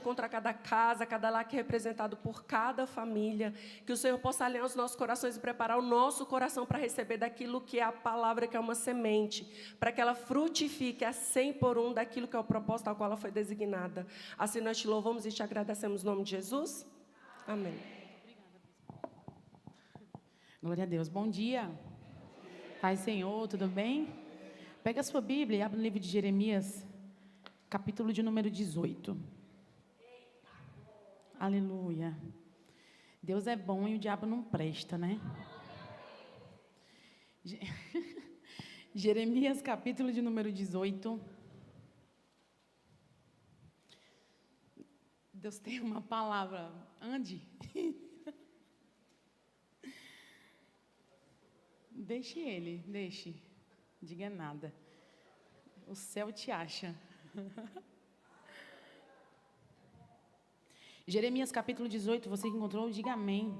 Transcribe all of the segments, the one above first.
contra cada casa, cada lar que é representado por cada família. Que o Senhor possa alinhar os nossos corações e preparar o nosso coração para receber daquilo que é a palavra, que é uma semente, para que ela frutifique a 100 por 1 daquilo que é o propósito ao qual ela foi designada. Assim nós te louvamos e te agradecemos no nome de Jesus. Amém. Glória a Deus. Bom dia. Pai, Senhor, tudo bem? Pega a sua Bíblia e abre no livro de Jeremias, capítulo de número 18. Aleluia. Deus é bom e o diabo não presta, né? Jeremias, capítulo de número 18. Deus tem uma palavra. Ande. Deixe ele, deixe. Diga nada. O céu te acha. Jeremias capítulo 18, você que encontrou, diga amém.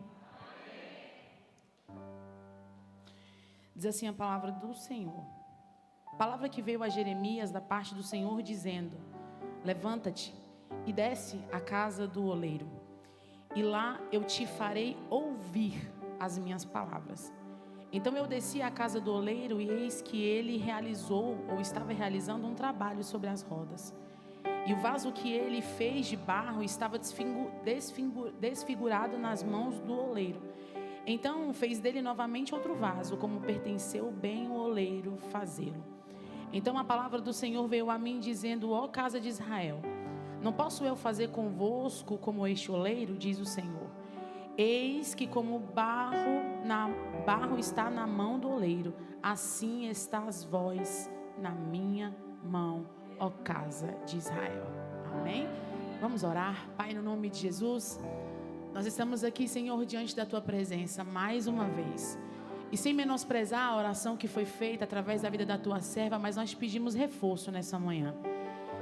Diz assim a palavra do Senhor. Palavra que veio a Jeremias da parte do Senhor, dizendo: levanta-te e desce à casa do oleiro, e lá eu te farei ouvir as minhas palavras. Então eu desci à casa do oleiro, e eis que ele realizou, ou estava realizando, um trabalho sobre as rodas. E o vaso que ele fez de barro estava desfigurado nas mãos do oleiro. Então fez dele novamente outro vaso, como pertenceu bem o oleiro fazê-lo. Então a palavra do Senhor veio a mim, dizendo: ó casa de Israel, não posso eu fazer convosco como este oleiro, diz o Senhor. Eis que como barro está na mão do oleiro, assim estás vós na minha mão, ó casa de Israel. Amém? Vamos orar. Pai, no nome de Jesus, nós estamos aqui, Senhor, diante da Tua presença mais uma vez. E sem menosprezar a oração que foi feita através da vida da Tua serva, mas nós te pedimos reforço nessa manhã.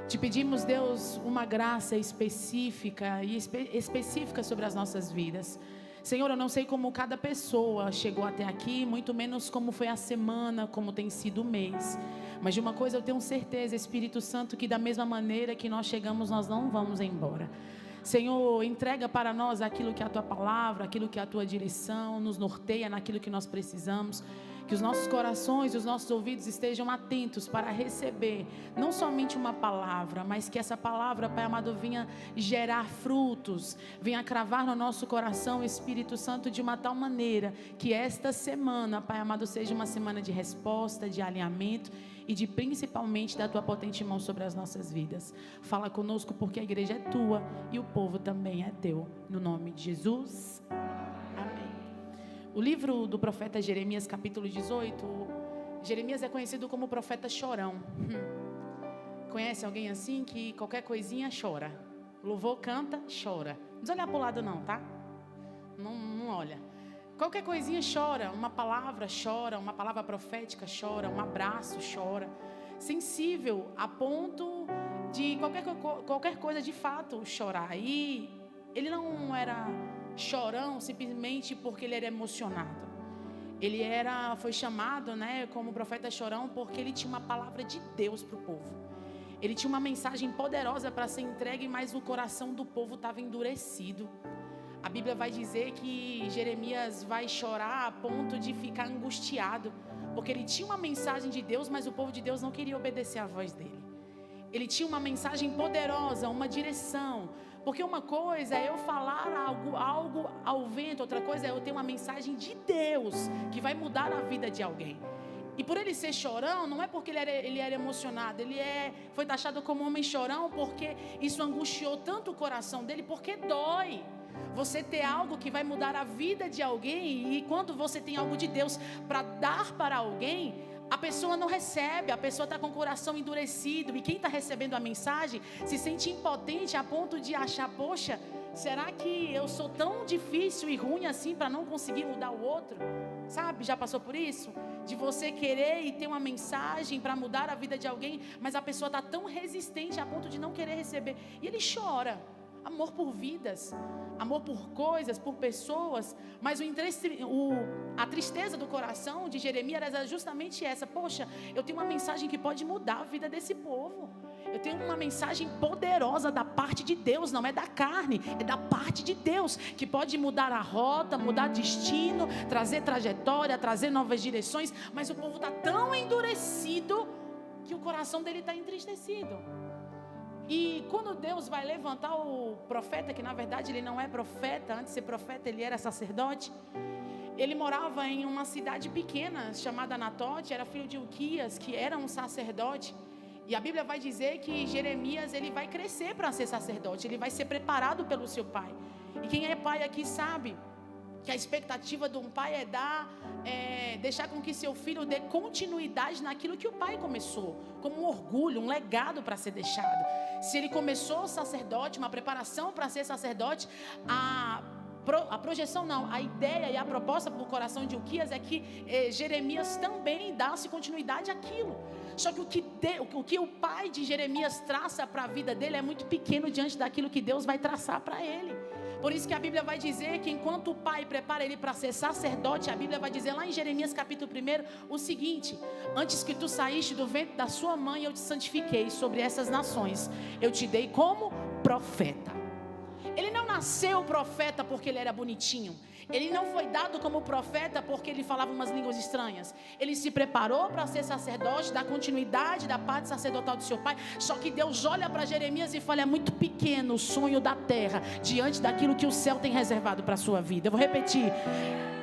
Te pedimos, Deus, uma graça específica e específica sobre as nossas vidas. Senhor, eu não sei como cada pessoa chegou até aqui, muito menos como foi a semana, como tem sido o mês. Mas de uma coisa eu tenho certeza, Espírito Santo, que da mesma maneira que nós chegamos, nós não vamos embora. Senhor, entrega para nós aquilo que é a Tua palavra, aquilo que é a Tua direção, nos norteia naquilo que nós precisamos. Que os nossos corações e os nossos ouvidos estejam atentos para receber não somente uma palavra, mas que essa palavra, Pai amado, venha gerar frutos, venha cravar no nosso coração, Espírito Santo, de uma tal maneira que esta semana, Pai amado, seja uma semana de resposta, de alinhamento e de principalmente da Tua potente mão sobre as nossas vidas. Fala conosco, porque a igreja é Tua e o povo também é Teu. No nome de Jesus. O livro do profeta Jeremias, capítulo 18, Jeremias é conhecido como profeta chorão. Conhece alguém assim que qualquer coisinha chora? Louvor, canta, chora. Não precisa olhar para o lado não, tá? Não olha. Qualquer coisinha chora, uma palavra profética chora, um abraço chora. Sensível a ponto de qualquer coisa de fato chorar. E ele não era chorão simplesmente porque ele era emocionado. Ele foi chamado, como profeta chorão porque ele tinha uma palavra de Deus para o povo. Ele tinha uma mensagem poderosa para ser entregue, mas o coração do povo estava endurecido. A Bíblia vai dizer que Jeremias vai chorar a ponto de ficar angustiado, porque ele tinha uma mensagem de Deus, mas o povo de Deus não queria obedecer à voz dele. Ele tinha uma mensagem poderosa, uma direção. Porque uma coisa é eu falar algo ao vento, outra coisa é eu ter uma mensagem de Deus que vai mudar a vida de alguém. E por ele ser chorão, não é porque ele era emocionado, foi taxado como homem chorão porque isso angustiou tanto o coração dele, porque dói. Você ter algo que vai mudar a vida de alguém, e quando você tem algo de Deus para dar para alguém, a pessoa não recebe, a pessoa está com o coração endurecido, e quem está recebendo a mensagem se sente impotente a ponto de achar: poxa, será que eu sou tão difícil e ruim assim para não conseguir mudar o outro? Sabe, já passou por isso? De você querer e ter uma mensagem para mudar a vida de alguém, mas a pessoa está tão resistente a ponto de não querer receber, e ele chora. Amor por vidas, amor por coisas, por pessoas. Mas a tristeza do coração de Jeremias era justamente essa: poxa, eu tenho uma mensagem que pode mudar a vida desse povo. Eu tenho uma mensagem poderosa da parte de Deus, não é da carne, é da parte de Deus, que pode mudar a rota, mudar destino, trazer trajetória, trazer novas direções, mas o povo está tão endurecido que o coração dele está entristecido. E quando Deus vai levantar o profeta, que na verdade ele não é profeta, antes de ser profeta ele era sacerdote, ele morava em uma cidade pequena chamada Anatote, era filho de Uquias, que era um sacerdote. E a Bíblia vai dizer que Jeremias ele vai crescer para ser sacerdote, ele vai ser preparado pelo seu pai. E quem é pai aqui sabe que a expectativa de um pai é deixar com que seu filho dê continuidade naquilo que o pai começou, como um orgulho, um legado para ser deixado. Se ele começou sacerdote, uma preparação para ser sacerdote, a projeção não, a ideia e a proposta para o coração de Uquias é que Jeremias também desse continuidade àquilo. Só que o que o pai de Jeremias traça para a vida dele é muito pequeno diante daquilo que Deus vai traçar para ele. Por isso que a Bíblia vai dizer que enquanto o pai prepara ele para ser sacerdote, a Bíblia vai dizer lá em Jeremias capítulo 1 o seguinte: antes que tu saíste do ventre da sua mãe, eu te santifiquei sobre essas nações, eu te dei como profeta. Ele não nasceu profeta porque ele era bonitinho. Ele não foi dado como profeta porque ele falava umas línguas estranhas. Ele se preparou para ser sacerdote, dar continuidade da parte sacerdotal do seu pai. Só que Deus olha para Jeremias e fala: é muito pequeno o sonho da terra diante daquilo que o céu tem reservado para a sua vida. Eu vou repetir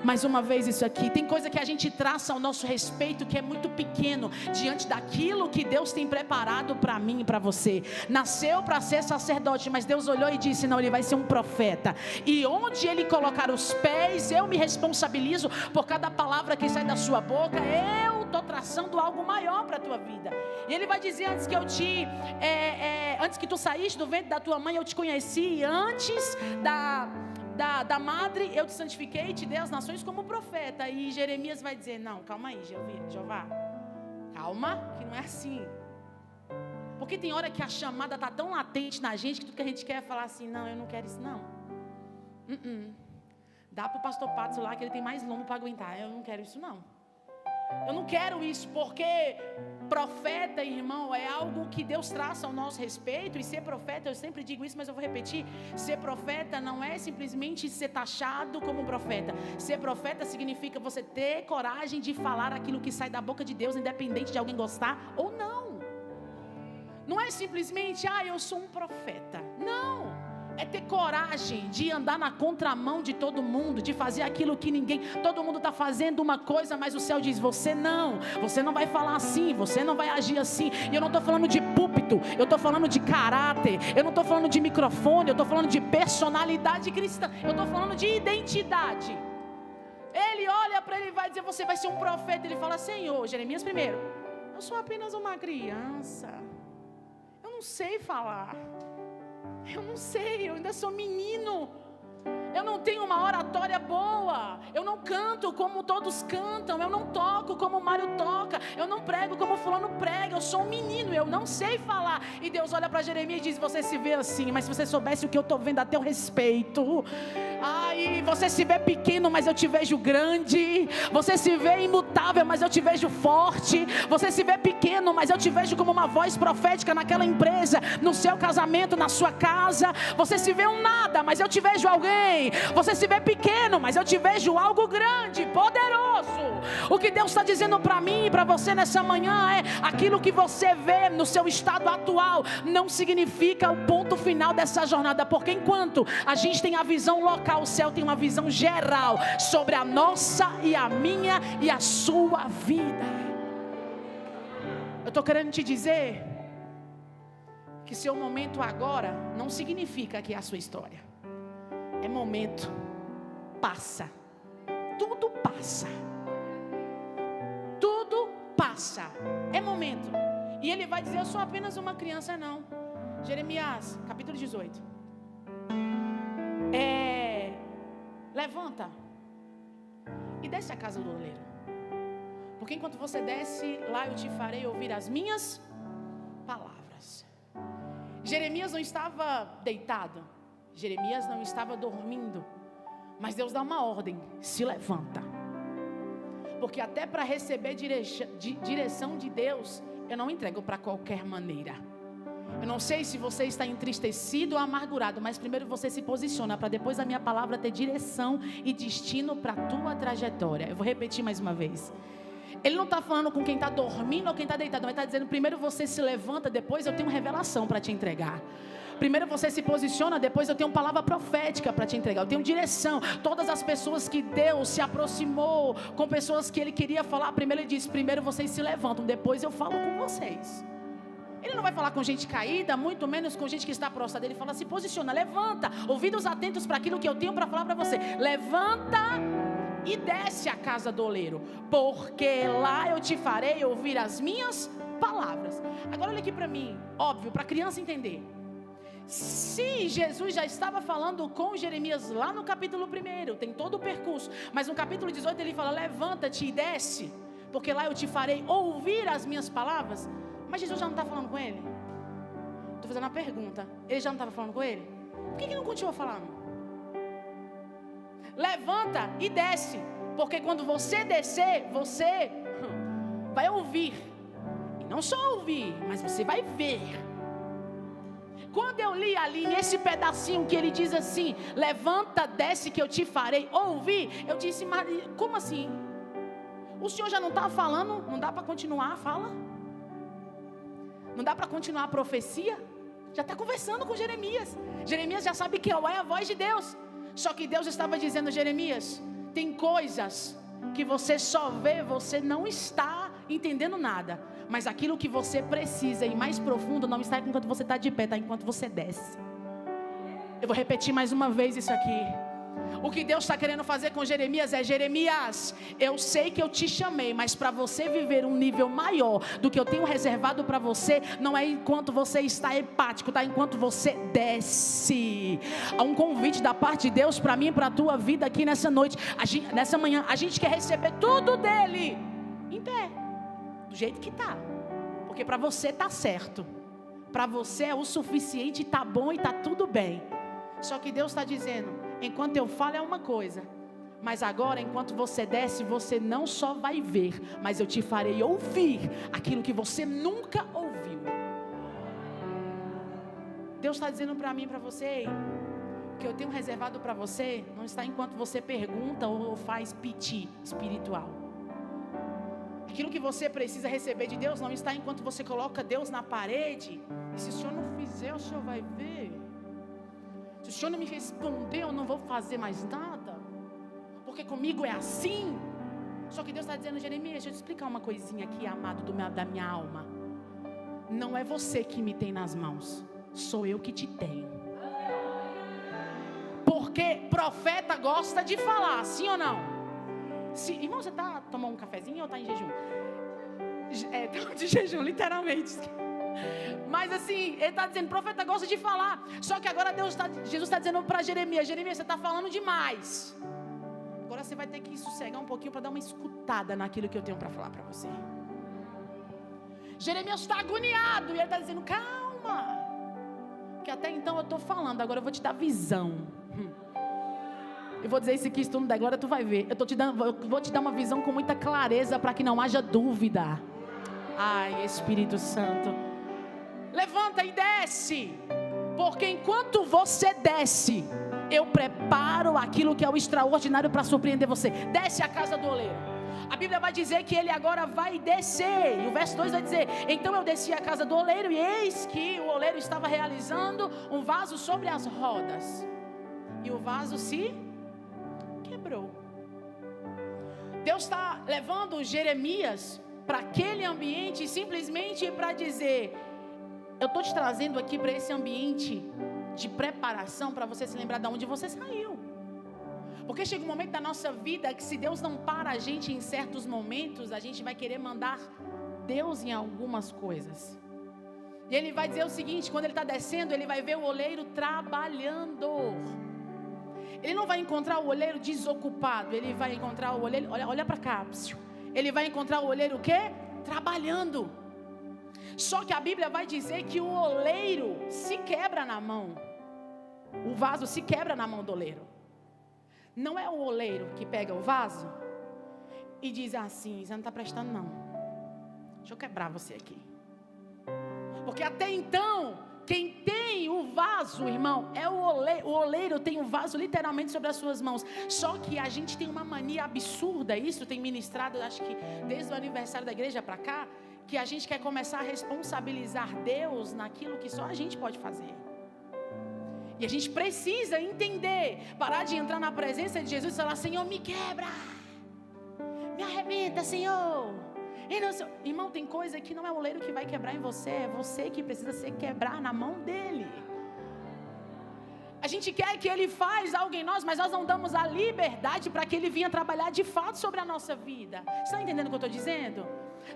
mais uma vez isso aqui. Tem coisa que a gente traça ao nosso respeito que é muito pequeno diante daquilo que Deus tem preparado para mim e para você. Nasceu para ser sacerdote, mas Deus olhou e disse: não, ele vai ser um profeta. E onde ele colocar os pés, eu me responsabilizo por cada palavra que sai da sua boca. Eu estou traçando algo maior para a tua vida. E ele vai dizer: antes que antes que tu saíste do ventre da tua mãe, eu te conheci. Antes da madre, eu te santifiquei e te dei as nações como profeta. E Jeremias vai dizer: não, calma aí, Jeová, calma, que não é assim. Porque tem hora que a chamada está tão latente na gente que tudo que a gente quer é falar assim: não, eu não quero isso não. Dá para o pastor Pato lá que ele tem mais lombo para aguentar. Eu não quero isso não. Eu não quero isso, porque profeta, irmão, é algo que Deus traça ao nosso respeito. E ser profeta, eu sempre digo isso, mas eu vou repetir: ser profeta não é simplesmente ser taxado como um profeta. Ser profeta significa você ter coragem de falar aquilo que sai da boca de Deus, independente de alguém gostar ou não. Não é simplesmente: eu sou um profeta. Não. É ter coragem de andar na contramão de todo mundo, de fazer aquilo que todo mundo está fazendo uma coisa, mas o céu diz: você não vai falar assim, você não vai agir assim. E eu não estou falando de púlpito, eu estou falando de caráter, eu não estou falando de microfone, eu estou falando de personalidade cristã, eu estou falando de identidade. Ele olha para ele e vai dizer: você vai ser um profeta. Ele fala: Senhor, Jeremias primeiro, eu sou apenas uma criança, eu não sei falar. Eu não sei, eu ainda sou menino. Eu não tenho uma oratória boa. Eu não canto como todos cantam. Eu não toco como o Mário toca. Eu não prego como fulano prega. Eu sou um menino, eu não sei falar. E Deus olha para Jeremias e diz: você se vê assim, mas se você soubesse o que eu estou vendo a teu respeito. Você se vê pequeno, mas eu te vejo grande. Você se vê imutável, mas eu te vejo forte. Você se vê pequeno, mas eu te vejo como uma voz profética naquela empresa, no seu casamento, na sua casa. Você se vê um nada, mas eu te vejo alguém. Você se vê pequeno, mas eu te vejo algo grande, poderoso. O que Deus está dizendo para mim e para você nessa manhã é: aquilo que você vê no seu estado atual não significa o ponto final dessa jornada. Porque enquanto a gente tem a visão local, o céu tem uma visão geral sobre a nossa e a minha e a sua vida. Eu estou querendo te dizer que seu momento agora não significa que é a sua história. É momento, passa, tudo passa, tudo passa, é momento. E ele vai dizer: eu sou apenas uma criança. Não. Jeremias capítulo 18. Levanta e desce a casa do oleiro, porque enquanto você desce lá, eu te farei ouvir as minhas palavras. Jeremias não estava deitado, Jeremias não estava dormindo, mas Deus dá uma ordem: se levanta. Porque até para receber direção de Deus, eu não entrego para qualquer maneira. Eu não sei se você está entristecido ou amargurado, mas primeiro você se posiciona para depois a minha palavra ter direção e destino para a tua trajetória. Eu vou repetir mais uma vez. Ele não está falando com quem está dormindo ou quem está deitado, mas está dizendo: primeiro você se levanta, depois eu tenho revelação para te entregar. Primeiro você se posiciona, depois eu tenho palavra profética para te entregar. Eu tenho direção. Todas as pessoas que Deus se aproximou, com pessoas que Ele queria falar, primeiro Ele disse: primeiro vocês se levantam, depois eu falo com vocês. Ele não vai falar com gente caída, muito menos com gente que está prostrada. Ele fala: se posiciona, levanta, ouvidos atentos para aquilo que eu tenho para falar para você. Levanta e desce à casa do oleiro, porque lá eu te farei ouvir as minhas palavras. Agora olha aqui para mim, óbvio, para a criança entender. Se Jesus já estava falando com Jeremias lá no capítulo 1, tem todo o percurso, mas no capítulo 18 ele fala: levanta-te e desce, porque lá eu te farei ouvir as minhas palavras. Mas Jesus já não está falando com ele? Estou fazendo uma pergunta. Ele já não estava falando com ele? Por que ele não continuou falando? Levanta e desce, porque quando você descer, você vai ouvir. E não só ouvir, mas você vai ver. Quando eu li ali nesse pedacinho que ele diz assim: levanta, desce que eu te farei ouvir, eu disse: mas como assim? O Senhor já não está falando? Não dá para continuar a fala? Não dá para continuar a profecia? Já está conversando com Jeremias. Jeremias já sabe que é a voz de Deus. Só que Deus estava dizendo: Jeremias, tem coisas que você só vê, você não está entendendo nada. Mas aquilo que você precisa e mais profundo não está enquanto você está de pé, está enquanto você desce. Eu vou repetir mais uma vez isso aqui. O que Deus está querendo fazer com Jeremias é: Jeremias, eu sei que eu te chamei, mas para você viver um nível maior do que eu tenho reservado para você, não é enquanto você está hepático, tá? Enquanto você desce. Há um convite da parte de Deus para mim e para a tua vida aqui nessa noite, nessa manhã. A gente quer receber tudo dele em pé, do jeito que está, porque para você está certo, para você é o suficiente, está bom e está tudo bem. Só que Deus está dizendo: enquanto eu falo é uma coisa, mas agora enquanto você desce, você não só vai ver, mas eu te farei ouvir aquilo que você nunca ouviu. Deus está dizendo para mim e para você: o que eu tenho reservado para você não está enquanto você pergunta ou faz piti espiritual. Aquilo que você precisa receber de Deus não está enquanto você coloca Deus na parede e: se o Senhor não fizer, o Senhor vai ver. Se o Senhor não me responder, eu não vou fazer mais nada, porque comigo é assim. Só que Deus está dizendo: Jeremias, deixa eu te explicar uma coisinha aqui, amado da minha alma. Não é você que me tem nas mãos, sou eu que te tenho. Porque profeta gosta de falar, sim ou não? Irmão, você tomou um cafezinho ou está em jejum? Estou de jejum, literalmente. Mas assim, ele está dizendo: profeta gosta de falar. Só que agora Jesus está dizendo para Jeremias: Jeremias, você está falando demais. Agora você vai ter que sossegar um pouquinho para dar uma escutada naquilo que eu tenho para falar para você. Jeremias está agoniado e ele está dizendo: calma, que até então eu estou falando, agora eu vou te dar visão. Eu vou dizer isso aqui, se tu não der glória, tu vai ver. Eu vou te dar uma visão com muita clareza para que não haja dúvida. Ai, Espírito Santo, levanta e desce, porque enquanto você desce, eu preparo aquilo que é o extraordinário para surpreender você. Desce à casa do oleiro. A Bíblia vai dizer que ele agora vai descer, e o verso 2 vai dizer: então eu desci à casa do oleiro, e eis que o oleiro estava realizando um vaso sobre as rodas, e o vaso se quebrou. Deus está levando Jeremias para aquele ambiente simplesmente para dizer: eu estou te trazendo aqui para esse ambiente de preparação para você se lembrar de onde você saiu. Porque chega um momento da nossa vida que, se Deus não para a gente em certos momentos, a gente vai querer mandar Deus em algumas coisas. E ele vai dizer o seguinte: quando ele está descendo, ele vai ver o oleiro trabalhando. Ele não vai encontrar o oleiro desocupado, ele vai encontrar o oleiro, olha para cá, ele vai encontrar o oleiro o quê? Trabalhando. Só que a Bíblia vai dizer que o oleiro se quebra na mão, o vaso se quebra na mão do oleiro. Não é o oleiro que pega o vaso e diz assim: você não está prestando não, deixa eu quebrar você aqui. Porque até então, quem tem o vaso, irmão, é o oleiro. O oleiro tem o vaso literalmente sobre as suas mãos. Só que a gente tem uma mania absurda, isso tem ministrado, acho que desde o aniversário da igreja para cá, que a gente quer começar a responsabilizar Deus naquilo que só a gente pode fazer. E a gente precisa entender, parar de entrar na presença de Jesus e falar: Senhor, me quebra, me arrebenta, Senhor. Irmão, tem coisa que não é o oleiro que vai quebrar em você, é você que precisa se quebrar na mão dele. A gente quer que ele faz algo em nós, mas nós não damos a liberdade para que ele venha trabalhar de fato sobre a nossa vida. Você está entendendo o que eu estou dizendo?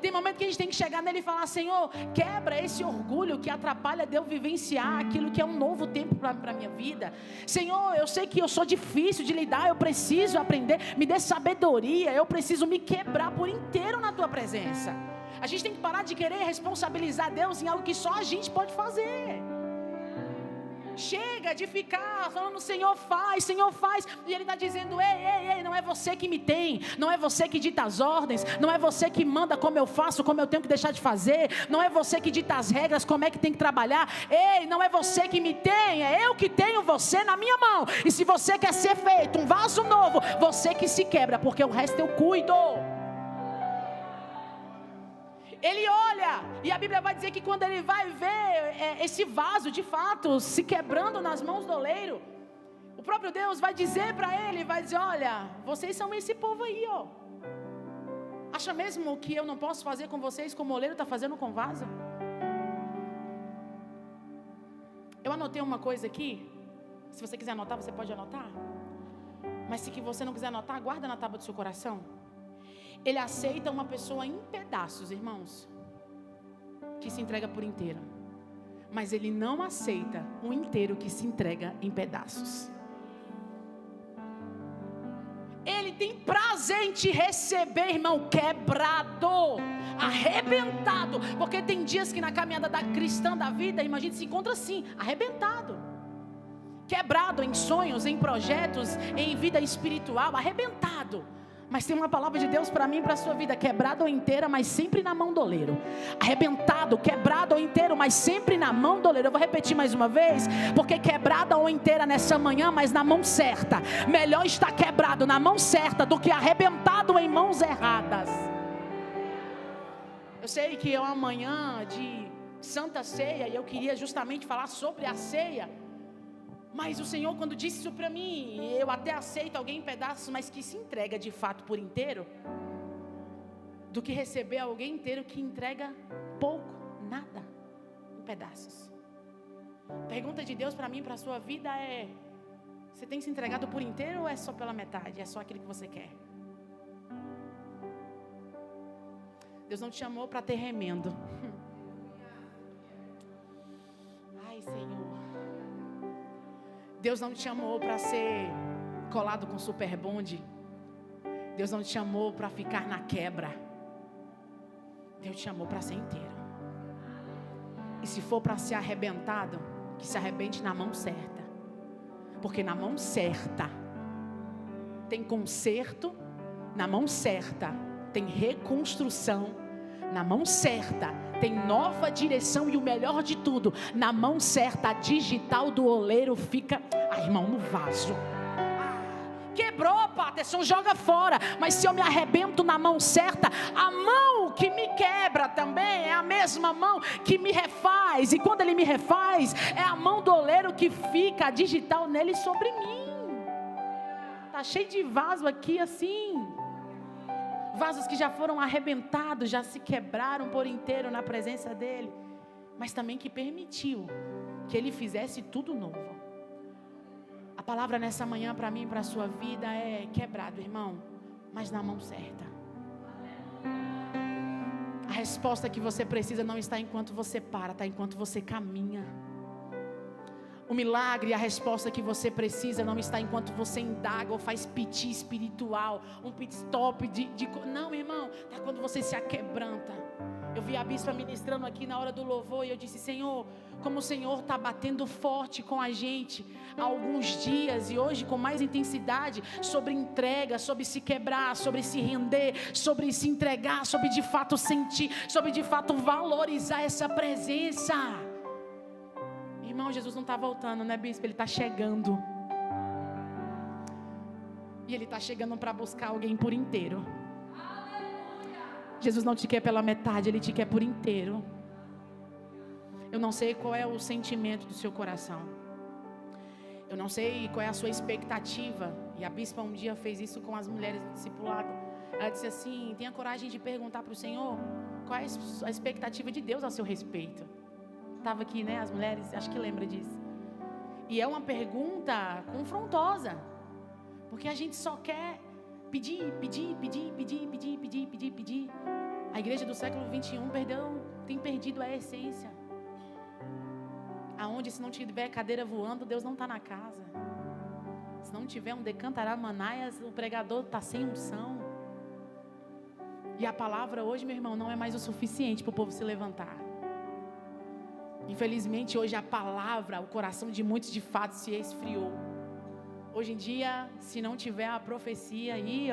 Tem momento que a gente tem que chegar nele e falar: Senhor, quebra esse orgulho que atrapalha de eu vivenciar aquilo que é um novo tempo para a minha vida. Senhor, eu sei que eu sou difícil de lidar, eu preciso aprender, me dê sabedoria, eu preciso me quebrar por inteiro na tua presença. A gente tem que parar de querer responsabilizar Deus em algo que só a gente pode fazer. Chega de ficar falando: Senhor faz, e Ele está dizendo: ei, não é você que me tem, não é você que dita as ordens, não é você que manda como eu faço, como eu tenho que deixar de fazer, não é você que dita as regras, como é que tem que trabalhar. Ei, não é você que me tem, é eu que tenho você na minha mão. E se você quer ser feito um vaso novo, você que se quebra, porque o resto eu cuido. Ele olha, e a Bíblia vai dizer que quando ele vai ver esse vaso de fato se quebrando nas mãos do oleiro, o próprio Deus vai dizer para ele, vai dizer: olha, vocês são esse povo aí, ó. Acha mesmo que eu não posso fazer com vocês como o oleiro está fazendo com o vaso? Eu anotei uma coisa aqui, se você quiser anotar, você pode anotar. Mas se você não quiser anotar, guarda na tábua do seu coração. Ele aceita uma pessoa em pedaços, irmãos, que se entrega por inteiro. Mas ele não aceita um inteiro que se entrega em pedaços. Ele tem prazer em te receber, irmão, quebrado, arrebentado. Porque tem dias que na caminhada da cristã da vida, irmão, a gente se encontra assim, arrebentado, quebrado em sonhos, em projetos, em vida espiritual, arrebentado. Mas tem uma palavra de Deus para mim e para a sua vida: quebrado ou inteira, mas sempre na mão do oleiro. Arrebentado, quebrado ou inteiro, mas sempre na mão do oleiro. Eu vou repetir mais uma vez, porque quebrada ou inteira nessa manhã, mas na mão certa. Melhor estar quebrado na mão certa do que arrebentado em mãos erradas. Eu sei que é uma manhã de Santa Ceia e eu queria justamente falar sobre a ceia. Mas o Senhor, quando disse isso para mim, eu até aceito alguém em pedaços, mas que se entrega de fato por inteiro, do que receber alguém inteiro que entrega pouco, nada, em pedaços. A pergunta de Deus para mim e para a sua vida é: você tem se entregado por inteiro ou é só pela metade? É só aquilo que você quer? Deus não te chamou para ter remendo. Ai, Senhor. Deus não te chamou para ser colado com super bonde. Deus não te chamou para ficar na quebra. Deus te chamou para ser inteiro. E se for para ser arrebentado, que se arrebente na mão certa. Porque na mão certa tem conserto, na mão certa tem reconstrução, na mão certa tem nova direção e o melhor de tudo, na mão certa a digital do oleiro fica, irmão, no vaso. Quebrou, Patterson, joga fora. Mas se eu me arrebento na mão certa, a mão que me quebra também é a mesma mão que me refaz. E quando ele me refaz, é a mão do oleiro que fica a digital nele sobre mim. Tá cheio de vaso aqui assim. Vasos que já foram arrebentados, já se quebraram por inteiro na presença dele. Mas também que permitiu que ele fizesse tudo novo. A palavra nessa manhã para mim e para a sua vida é quebrado, irmão, mas na mão certa. A resposta que você precisa não está enquanto você para, está enquanto você caminha. O milagre e a resposta que você precisa não está enquanto você indaga ou faz piti espiritual, um pit stop não, irmão, está quando você se aquebranta. Eu vi a bispa ministrando aqui na hora do louvor e eu disse: Senhor, como o Senhor está batendo forte com a gente há alguns dias e hoje com mais intensidade, sobre entrega, sobre se quebrar, sobre se render, sobre se entregar, sobre de fato sentir, sobre de fato valorizar essa presença. Irmão, Jesus não está voltando, né, bispo? Ele está chegando. E Ele está chegando para buscar alguém por inteiro. Jesus não te quer pela metade, Ele te quer por inteiro. Eu não sei qual é o sentimento do seu coração. Eu não sei qual é a sua expectativa. E a bispa um dia fez isso com as mulheres do discipulado. Ela disse assim: tenha coragem de perguntar para o Senhor qual é a expectativa de Deus a seu respeito. Estava aqui, né, as mulheres, acho que lembra disso. E é uma pergunta confrontosa, porque a gente só quer pedir. A igreja do século 21 tem perdido a essência. Aonde se não tiver cadeira voando, Deus não está na casa. Se não tiver um decantará manaias, o pregador está sem unção. E a palavra hoje, meu irmão, não é mais o suficiente para o povo se levantar. Infelizmente hoje a palavra, o coração de muitos de fato se esfriou. Hoje em dia, se não tiver a profecia aí,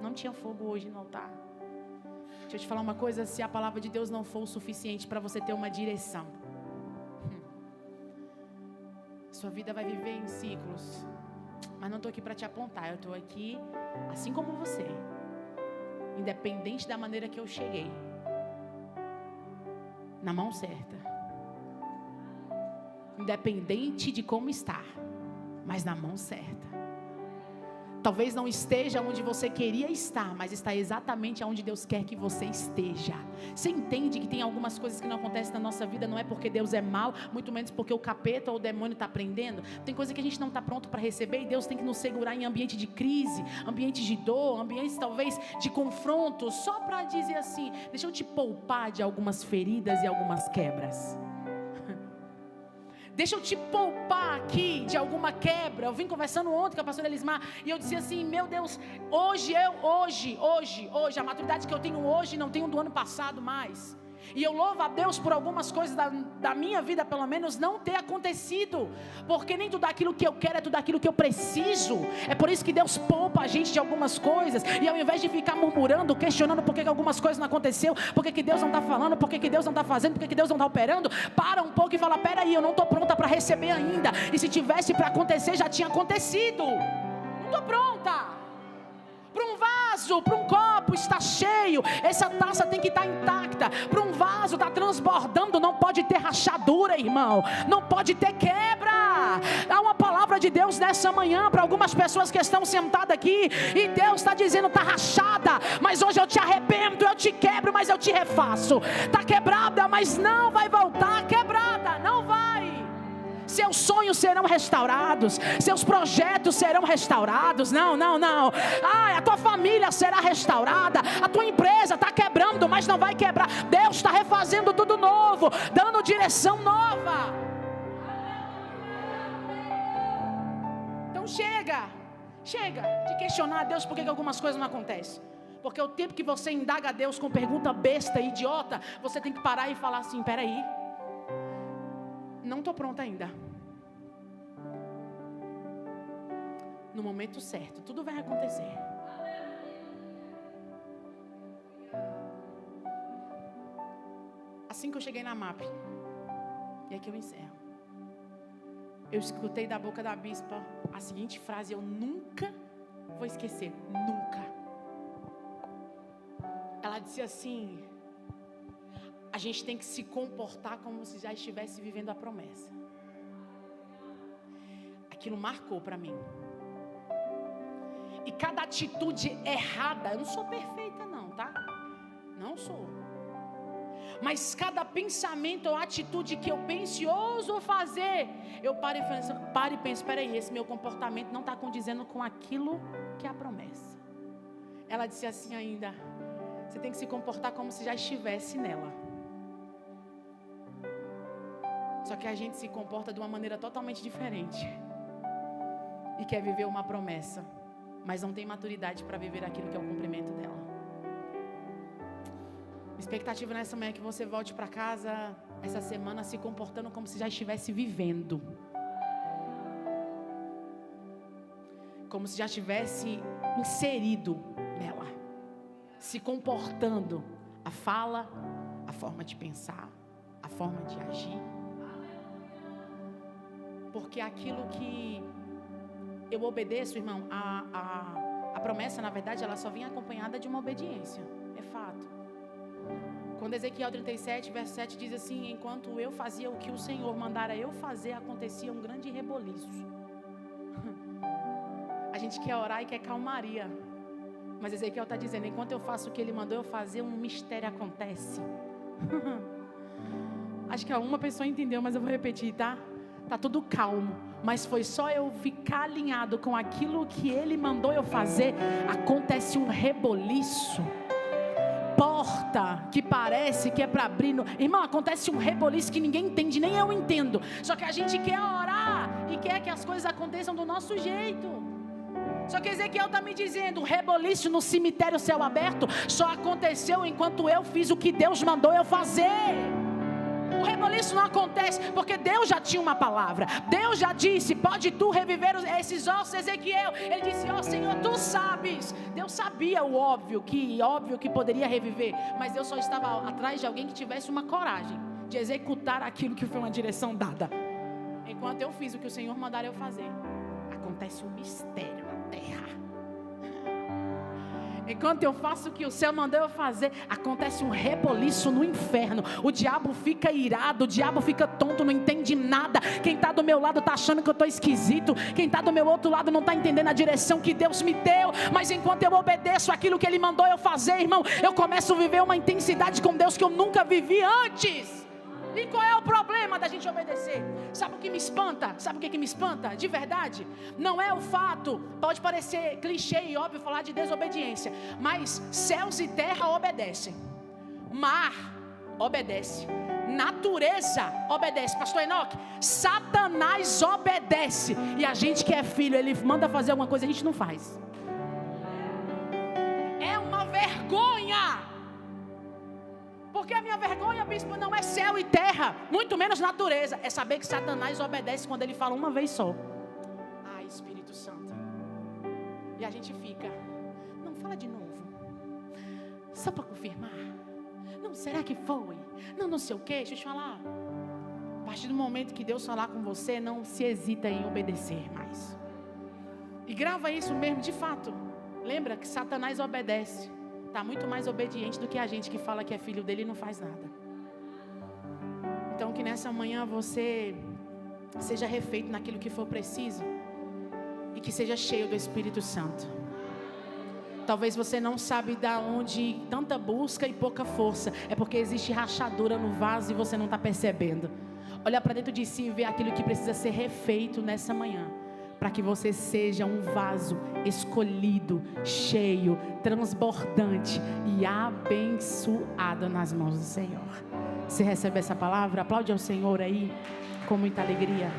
não tinha fogo hoje no altar. Deixa eu te falar uma coisa: se a palavra de Deus não for o suficiente para você ter uma direção, sua vida vai viver em ciclos. Mas não estou aqui para te apontar, eu estou aqui assim como você, independente da maneira que eu cheguei, na mão certa, independente de como está, mas na mão certa. Talvez não esteja onde você queria estar, mas está exatamente onde Deus quer que você esteja. Você entende que tem algumas coisas que não acontecem na nossa vida, não é porque Deus é mau, muito menos porque o capeta ou o demônio está prendendo. Tem coisa que a gente não está pronto para receber, e Deus tem que nos segurar em ambiente de crise, ambientes de dor, ambientes talvez de confronto, só para dizer assim: deixa eu te poupar de algumas feridas e algumas quebras. Deixa eu te poupar aqui de alguma quebra. Eu vim conversando ontem com a pastora Elismar e eu disse assim: meu Deus, hoje, a maturidade que eu tenho hoje não tenho do ano passado mais. E eu louvo a Deus por algumas coisas da minha vida, pelo menos, não ter acontecido. Porque nem tudo aquilo que eu quero é tudo aquilo que eu preciso. É por isso que Deus poupa a gente de algumas coisas. E ao invés de ficar murmurando, questionando por que algumas coisas não aconteceu, por que Deus não está falando, por que Deus não está fazendo, por que Deus não está operando, para um pouco e fala: peraí, eu não estou pronta para receber ainda. E se tivesse para acontecer, já tinha acontecido. Não estou pronta. Para um vaso, para um copo está cheio, essa taça tem que estar intacta. Para um vaso está transbordando, não pode ter rachadura, irmão, não pode ter quebra. Há uma palavra de Deus nessa manhã para algumas pessoas que estão sentadas aqui, e Deus está dizendo: está rachada, mas hoje eu te arrebento, eu te quebro, mas eu te refaço. Está quebrada, mas não vai voltar quebrada, não vai. Seus sonhos serão restaurados, seus projetos serão restaurados. Não. A tua família será restaurada, a tua empresa está quebrando, mas não vai quebrar. Deus está refazendo tudo novo, dando direção nova. Então chega de questionar a Deus por que algumas coisas não acontecem. Porque o tempo que você indaga a Deus com pergunta besta e idiota, você tem que parar e falar assim: peraí, não estou pronta ainda. No momento certo, tudo vai acontecer. Assim que eu cheguei na MAP, e aqui eu encerro, eu escutei da boca da bispa a seguinte frase: eu nunca vou esquecer, nunca. Ela disse assim: a gente tem que se comportar como se já estivesse vivendo a promessa. Aquilo marcou para mim. E cada atitude errada, eu não sou perfeita não, tá? Não sou. Mas cada pensamento ou atitude que eu penso e ouso fazer, eu paro e penso: peraí, esse meu comportamento não está condizendo com aquilo que é a promessa. Ela disse assim ainda: você tem que se comportar como se já estivesse nela. Só que a gente se comporta de uma maneira totalmente diferente e quer viver uma promessa, mas não tem maturidade para viver aquilo que é o cumprimento dela. expectativa nessa manhã é que você volte para casa essa semana se comportando como se já estivesse vivendo. Como se já estivesse inserido nela. Se comportando. A fala, a forma de pensar, a forma de agir. Porque aquilo que eu obedeço, irmão, a promessa, na verdade, ela só vem acompanhada de uma obediência. É fato. Quando Ezequiel 37, verso 7 diz assim: enquanto eu fazia o que o Senhor mandara eu fazer, acontecia um grande reboliço. A gente quer orar e quer calmaria. Mas Ezequiel está dizendo: enquanto eu faço o que ele mandou eu fazer, um mistério acontece. Acho que uma pessoa entendeu, mas eu vou repetir, tá? Tá tudo calmo, mas foi só eu ficar alinhado com aquilo que ele mandou eu fazer, acontece um reboliço. Porta que parece que é para abrir, irmão, acontece um reboliço que ninguém entende, nem eu entendo. Só que a gente quer orar e quer que as coisas aconteçam do nosso jeito. Só que Ezequiel está me dizendo: o reboliço no cemitério céu aberto só aconteceu enquanto eu fiz o que Deus mandou eu fazer. O reboliço não acontece porque Deus já tinha uma palavra. Deus já disse: pode tu reviver esses ossos, Ezequiel. Ele disse: ó Senhor, tu sabes. Deus sabia o óbvio que poderia reviver, mas Deus só estava atrás de alguém que tivesse uma coragem de executar aquilo que foi uma direção dada. Enquanto eu fiz o que o Senhor mandar eu fazer, acontece um mistério na terra. Enquanto eu faço o que o céu mandou eu fazer, acontece um reboliço no inferno. O diabo fica irado, o diabo fica tonto, não entende nada. Quem está do meu lado está achando que eu estou esquisito. Quem está do meu outro lado não está entendendo a direção que Deus me deu. Mas enquanto eu obedeço aquilo que Ele mandou eu fazer, irmão, eu começo a viver uma intensidade com Deus que eu nunca vivi antes. E qual é o problema da gente obedecer? Sabe o que me espanta? Sabe o que me espanta? De verdade, não é o fato, pode parecer clichê e óbvio falar de desobediência, mas céus e terra obedecem, mar obedece, natureza obedece. Pastor Enoque, Satanás obedece, e a gente que é filho, ele manda fazer alguma coisa, a gente não faz. É uma vergonha. Porque a minha vergonha, bispo, não é céu e terra, muito menos natureza. É saber que Satanás obedece quando ele fala uma vez só. Ai, Espírito Santo. E a gente fica: não, fala de novo. Só para confirmar. Não, será que foi? Não sei o quê. Deixa eu te falar. A partir do momento que Deus falar com você, não se hesita em obedecer mais. E grava isso mesmo, de fato. Lembra que Satanás obedece. Está muito mais obediente do que a gente que fala que é filho dele e não faz nada. Então que nessa manhã você seja refeito naquilo que for preciso e que seja cheio do Espírito Santo. Talvez você não sabe de onde tanta busca e pouca força. É porque existe rachadura no vaso e você não está percebendo. Olha para dentro de si e vê aquilo que precisa ser refeito nessa manhã, para que você seja um vaso escolhido, cheio, transbordante e abençoado nas mãos do Senhor. Você recebe essa palavra? Aplaude ao Senhor aí com muita alegria.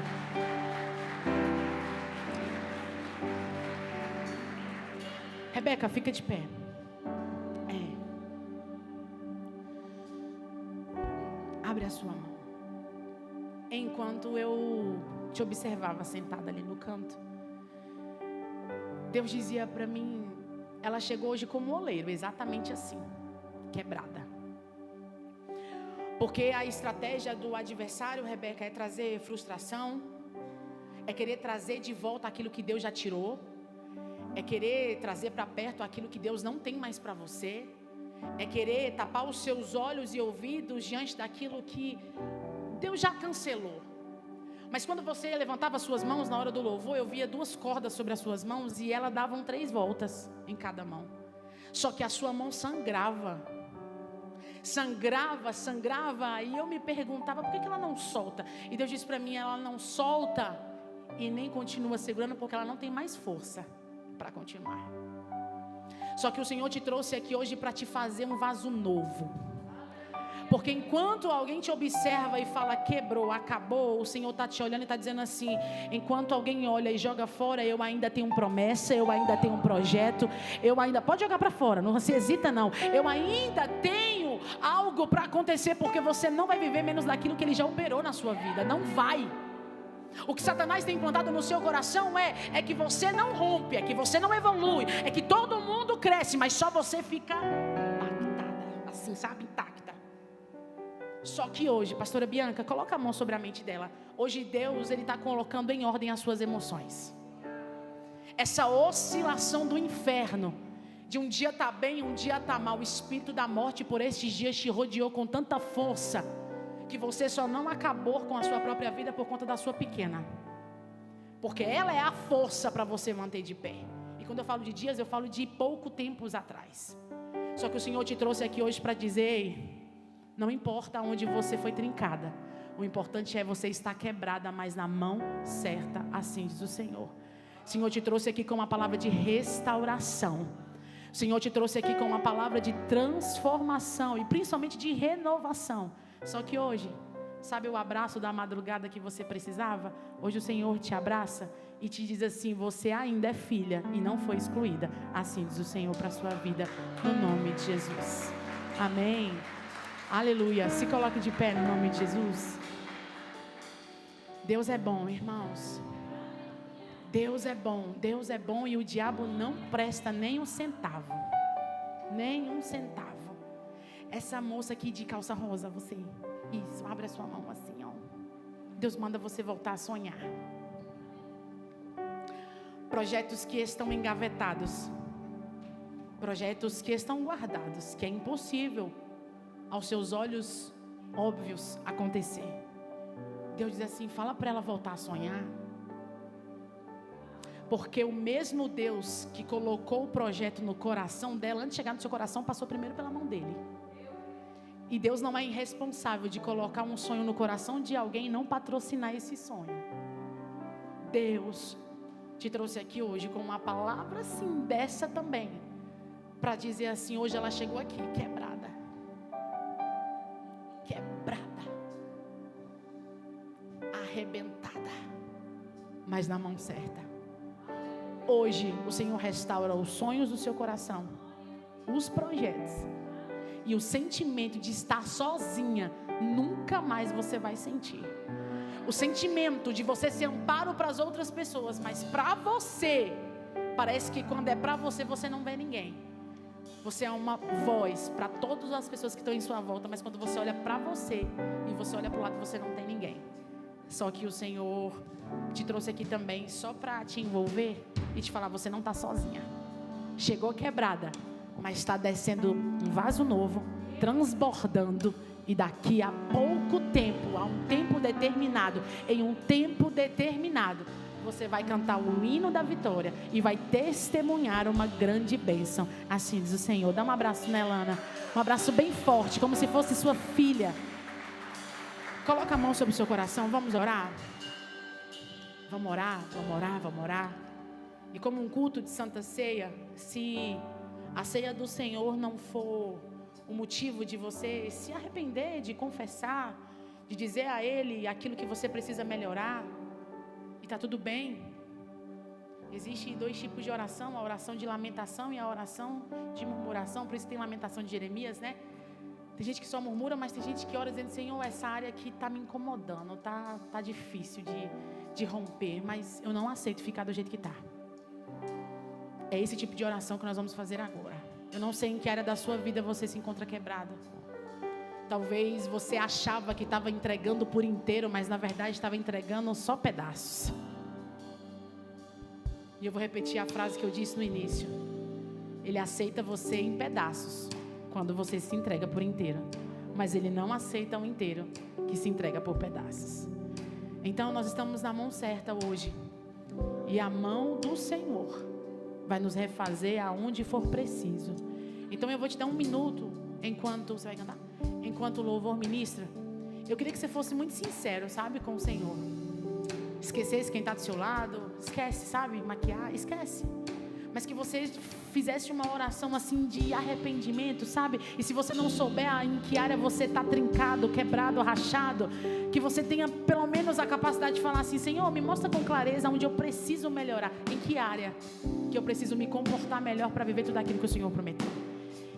Rebeca, fica de pé. Abre a sua mão. Enquanto eu te observava sentada ali no canto, Deus dizia para mim: ela chegou hoje como oleiro, exatamente assim, quebrada. Porque a estratégia do adversário, Rebeca, é trazer frustração, é querer trazer de volta aquilo que Deus já tirou, é querer trazer para perto aquilo que Deus não tem mais para você, é querer tapar os seus olhos e ouvidos diante daquilo que Deus já cancelou. Mas quando você levantava suas mãos na hora do louvor, eu via 2 cordas sobre as suas mãos e elas davam 3 voltas em cada mão. Só que a sua mão sangrava, e eu me perguntava: por que ela não solta? E Deus disse para mim: ela não solta e nem continua segurando porque ela não tem mais força para continuar. Só que o Senhor te trouxe aqui hoje para te fazer um vaso novo. Porque enquanto alguém te observa e fala quebrou, acabou, o Senhor está te olhando e está dizendo assim: enquanto alguém olha e joga fora, eu ainda tenho promessa, eu ainda tenho um projeto, eu ainda, pode jogar para fora, não se hesita não, eu ainda tenho algo para acontecer, porque você não vai viver menos daquilo que Ele já operou na sua vida. Não vai. O que Satanás tem implantado no seu coração é que você não rompe, é que você não evolui, é que todo mundo cresce, mas só você fica impactada, assim, sabe, intacta. Só que hoje, pastora Bianca, coloca a mão sobre a mente dela. Hoje Deus, Ele está colocando em ordem as suas emoções. Essa oscilação do inferno, de um dia tá bem, um dia tá mal, o espírito da morte por esses dias te rodeou com tanta força, que você só não acabou com a sua própria vida por conta da sua pequena, porque ela é a força para você manter de pé. E quando eu falo de dias, eu falo de pouco tempos atrás. Só que o Senhor te trouxe aqui hoje para dizer: ei, não importa onde você foi trincada, o importante é você estar quebrada, mas na mão certa, assim diz o Senhor. O Senhor te trouxe aqui com uma palavra de restauração. O Senhor te trouxe aqui com uma palavra de transformação e principalmente de renovação. Só que hoje, sabe o abraço da madrugada que você precisava? Hoje o Senhor te abraça e te diz assim: você ainda é filha e não foi excluída. Assim diz o Senhor para a sua vida, no nome de Jesus. Amém. Aleluia. Se coloque de pé no nome de Jesus. Deus é bom, irmãos. Deus é bom e o diabo não presta nem um centavo. Nem um centavo. Essa moça aqui de calça rosa, você, isso, abre a sua mão assim, ó. Deus manda você voltar a sonhar. Projetos que estão engavetados. Projetos que estão guardados, que é impossível aos seus olhos óbvios acontecer. Deus diz assim: fala para ela voltar a sonhar. Porque o mesmo Deus que colocou o projeto no coração dela, antes de chegar no seu coração, passou primeiro pela mão dele. E Deus não é irresponsável de colocar um sonho no coração de alguém e não patrocinar esse sonho. Deus te trouxe aqui hoje com uma palavra assim, dessa também, para dizer assim: hoje ela chegou aqui quebrada. Quebrada. Arrebentada. Mas na mão certa. Hoje o Senhor restaura os sonhos do seu coração, os projetos e o sentimento de estar sozinha. Nunca mais você vai sentir o sentimento de você ser amparo para as outras pessoas, mas para você parece que quando é para você, você não vê ninguém. Você é uma voz para todas as pessoas que estão em sua volta, mas quando você olha para você e você olha para o lado, você não tem ninguém. Só que o Senhor te trouxe aqui também só para te envolver e te falar: você não está sozinha. Chegou quebrada, mas está descendo um vaso novo, transbordando. E daqui a pouco tempo, a um tempo determinado, em um tempo determinado, você vai cantar o hino da vitória e vai testemunhar uma grande bênção. Assim diz o Senhor. Dá um abraço nela, Ana. Um abraço bem forte, como se fosse sua filha. Coloca a mão sobre o seu coração. Vamos orar? Vamos orar, vamos orar, vamos orar. E como um culto de Santa Ceia, se a ceia do Senhor não for o motivo de você se arrepender, de confessar, de dizer a Ele aquilo que você precisa melhorar, e está tudo bem. Existem 2 tipos de oração: a oração de lamentação e a oração de murmuração. Por isso tem lamentação de Jeremias, né? Tem gente que só murmura, mas tem gente que ora dizendo: Senhor, essa área aqui está me incomodando, tá difícil de romper, mas eu não aceito ficar do jeito que está. É esse tipo de oração que nós vamos fazer agora. Eu não sei em que área da sua vida você se encontra quebrada. Talvez você achava que estava entregando por inteiro, mas na verdade estava entregando só pedaços. E eu vou repetir a frase que eu disse no início: Ele aceita você em pedaços quando você se entrega por inteiro, mas Ele não aceita um inteiro que se entrega por pedaços. Então nós estamos na mão certa hoje, e a mão do Senhor vai nos refazer aonde for preciso. Então eu vou te dar 1 minuto, enquanto você vai cantar, enquanto o louvor ministra. Eu queria que você fosse muito sincero, sabe, com o Senhor. Esquecesse quem está do seu lado, esquece, sabe, maquiar, esquece. Mas que você fizesse uma oração assim de arrependimento, sabe? E se você não souber em que área você está trincado, quebrado, rachado, que você tenha pelo menos a capacidade de falar assim: Senhor, me mostra com clareza onde eu preciso melhorar, em que área que eu preciso me comportar melhor para viver tudo aquilo que o Senhor prometeu.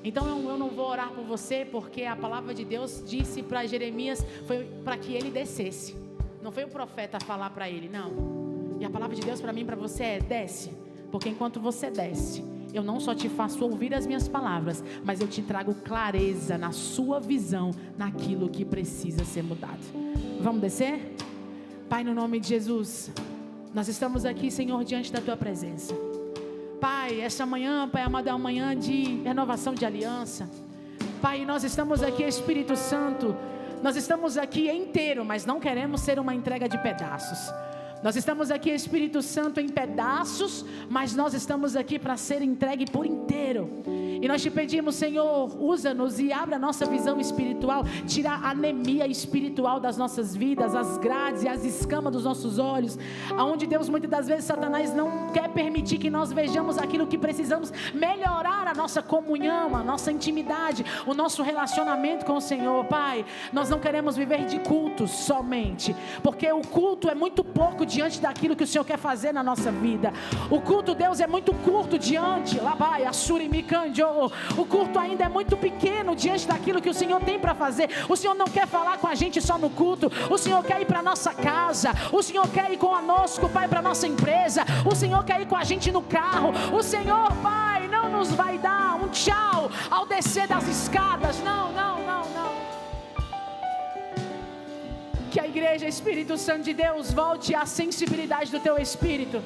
Então eu não vou orar por você, porque a palavra de Deus disse para Jeremias, foi para que ele descesse. Não foi o profeta falar para ele, não. E a palavra de Deus para mim e para você é: desce. Porque enquanto você desce, eu não só te faço ouvir as minhas palavras, mas eu te trago clareza na sua visão, naquilo que precisa ser mudado. Vamos descer? Pai, no nome de Jesus, nós estamos aqui, Senhor, diante da tua presença. Pai, essa manhã, Pai amado, é uma manhã de renovação de aliança. Pai, nós estamos aqui, Espírito Santo, nós estamos aqui inteiro, mas não queremos ser uma entrega de pedaços. Nós estamos aqui, Espírito Santo, em pedaços, mas nós estamos aqui para ser entregue por inteiro. E nós te pedimos, Senhor, usa-nos e abre a nossa visão espiritual, tira a anemia espiritual das nossas vidas, as grades e as escamas dos nossos olhos, aonde, Deus, muitas das vezes Satanás não quer permitir que nós vejamos aquilo que precisamos melhorar, a nossa comunhão, a nossa intimidade, o nosso relacionamento com o Senhor. Pai, nós não queremos viver de cultos somente, porque o culto é muito pouco diante daquilo que o Senhor quer fazer na nossa vida. O culto, Deus, é muito curto diante, lá vai, Assurimikanjo. O culto ainda é muito pequeno diante daquilo que o Senhor tem para fazer. O Senhor não quer falar com a gente só no culto. O Senhor quer ir para a nossa casa. O Senhor quer ir conosco, Pai, para a nossa empresa. O Senhor quer ir com a gente no carro. O Senhor, Pai, não nos vai dar um tchau ao descer das escadas. Não, não, não, não. Que a igreja, Espírito Santo de Deus, volte à sensibilidade do teu Espírito,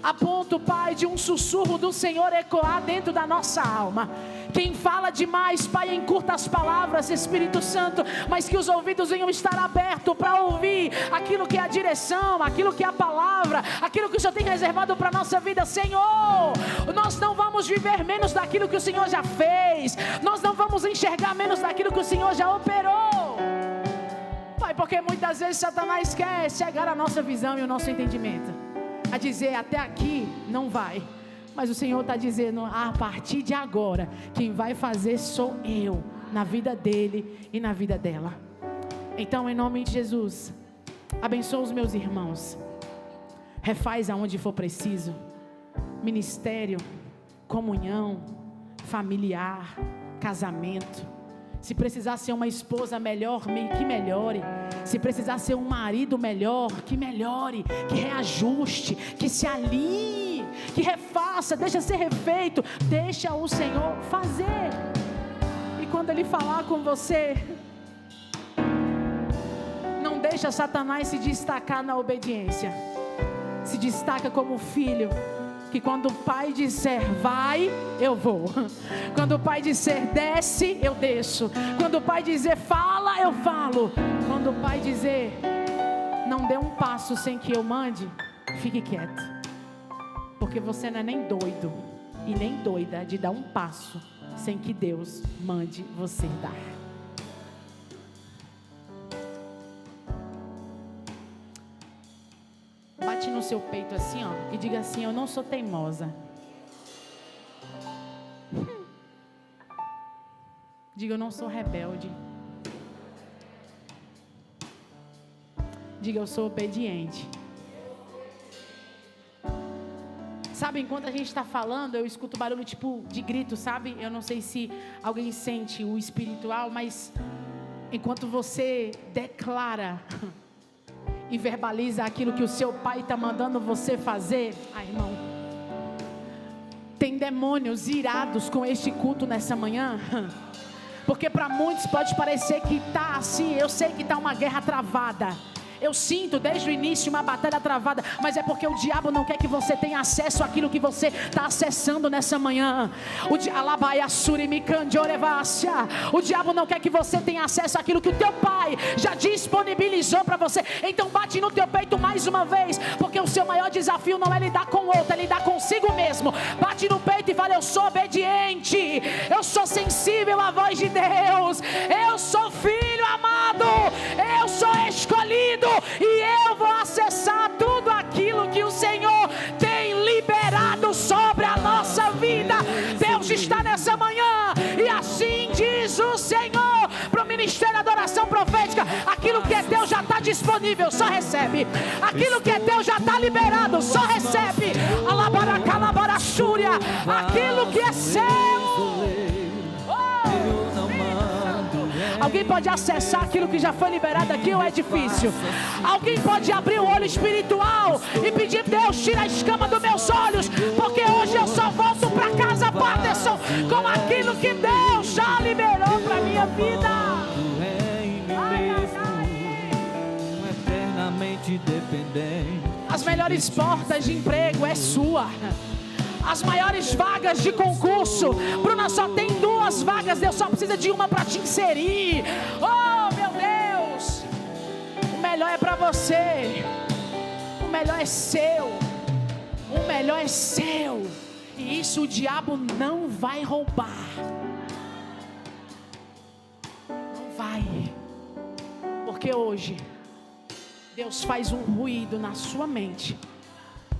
a ponto, Pai, de um sussurro do Senhor ecoar dentro da nossa alma. Quem fala demais, Pai, encurta as palavras, Espírito Santo, mas que os ouvidos venham estar abertos para ouvir aquilo que é a direção, aquilo que é a palavra, aquilo que o Senhor tem reservado para a nossa vida. Senhor, nós não vamos viver menos daquilo que o Senhor já fez, nós não vamos enxergar menos daquilo que o Senhor já operou, Pai, porque muitas vezes Satanás quer cegar a nossa visão e o nosso entendimento, a dizer: até aqui não vai. Mas o Senhor está dizendo: a partir de agora, quem vai fazer sou eu, na vida dele e na vida dela. Então, em nome de Jesus, abençoa os meus irmãos, refaz aonde for preciso, ministério, comunhão, familiar, casamento. Se precisar ser uma esposa melhor, que melhore. Se precisar ser um marido melhor, que melhore, que reajuste, que se alinhe, que refaça, deixa ser refeito, deixa o Senhor fazer. E quando Ele falar com você, não deixa Satanás se destacar na obediência. Se destaca como filho, que quando o pai disser vai, eu vou. Quando o pai disser desce, eu desço. Quando o pai dizer fala, eu falo. Quando o pai dizer não dê um passo sem que eu mande, fique quieto. Porque você não é nem doido e nem doida de dar um passo sem que Deus mande você dar. Bate no seu peito assim, ó, e diga assim: eu não sou teimosa. Diga: eu não sou rebelde. Diga: eu sou obediente. Sabe, enquanto a gente está falando, eu escuto barulho tipo de grito, sabe? Eu não sei se alguém sente o espiritual, mas enquanto você declara e verbaliza aquilo que o seu pai está mandando você fazer, irmão, tem demônios irados com este culto nessa manhã, porque para muitos pode parecer que está assim, eu sei que está uma guerra travada, eu sinto desde o início uma batalha travada, mas é porque o diabo não quer que você tenha acesso àquilo que você está acessando nessa manhã. O diabo não quer que você tenha acesso àquilo que o teu pai já disponibilizou para você. Então bate no teu peito mais uma vez, porque o seu maior desafio não é lidar com o outro, é lidar consigo mesmo. Bate no peito e fala: eu sou obediente, eu sou sensível à voz de Deus, eu sou filho amado, eu sou escolhido, e eu vou acessar tudo aquilo que o Senhor tem liberado sobre a nossa vida. Deus está nessa manhã, e assim diz o Senhor para o Ministério da Adoração Profética: aquilo que é teu já está disponível, só recebe. Aquilo que é teu já está liberado, só recebe. Aquilo que é seu, Alguém pode acessar aquilo que já foi liberado aqui ou é difícil? Alguém pode abrir o olho espiritual e pedir: Deus, tira a escama dos meus olhos, porque hoje eu só volto para casa, Patterson, com aquilo que Deus já liberou para a minha vida. Eternamente dependente. As melhores portas de emprego é sua. As maiores vagas de concurso, Bruna, só tem 2 vagas, Deus só precisa de uma para te inserir. Oh, meu Deus, o melhor é para você, o melhor é seu, o melhor é seu, e isso o diabo não vai roubar. Não vai, porque hoje Deus faz um ruído na sua mente,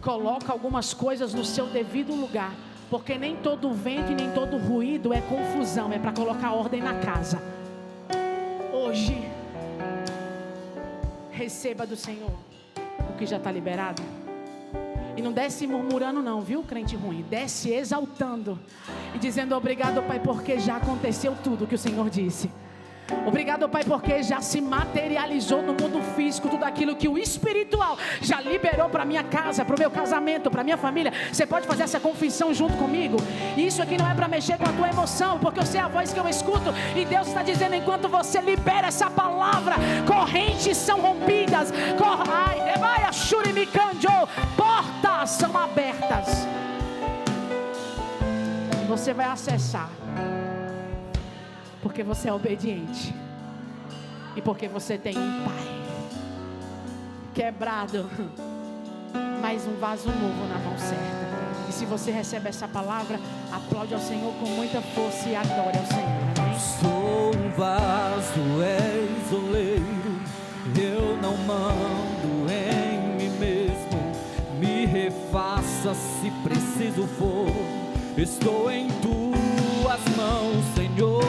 coloca algumas coisas no seu devido lugar, porque nem todo vento e nem todo ruído é confusão, é para colocar ordem na casa. Hoje, receba do Senhor o que já está liberado. E não desce murmurando não, viu, crente ruim? Desce exaltando e dizendo: obrigado, Pai, porque já aconteceu tudo que o Senhor disse. Obrigado, Pai, porque já se materializou no mundo físico tudo aquilo que o espiritual já liberou para minha casa, para o meu casamento, para minha família. Você pode fazer essa confissão junto comigo? Isso aqui não é para mexer com a tua emoção, porque eu sei a voz que eu escuto, e Deus está dizendo: enquanto você libera essa palavra, correntes são rompidas, portas são abertas, e você vai acessar, porque você é obediente e porque você tem um Pai quebrado, mais um vaso novo na mão certa. E se você recebe essa palavra, aplaude ao Senhor com muita força e adore ao Senhor. Amém? Sou um vaso, és oleiro, eu não mando em mim mesmo. Me refaça se preciso for, estou em tuas mãos, Senhor.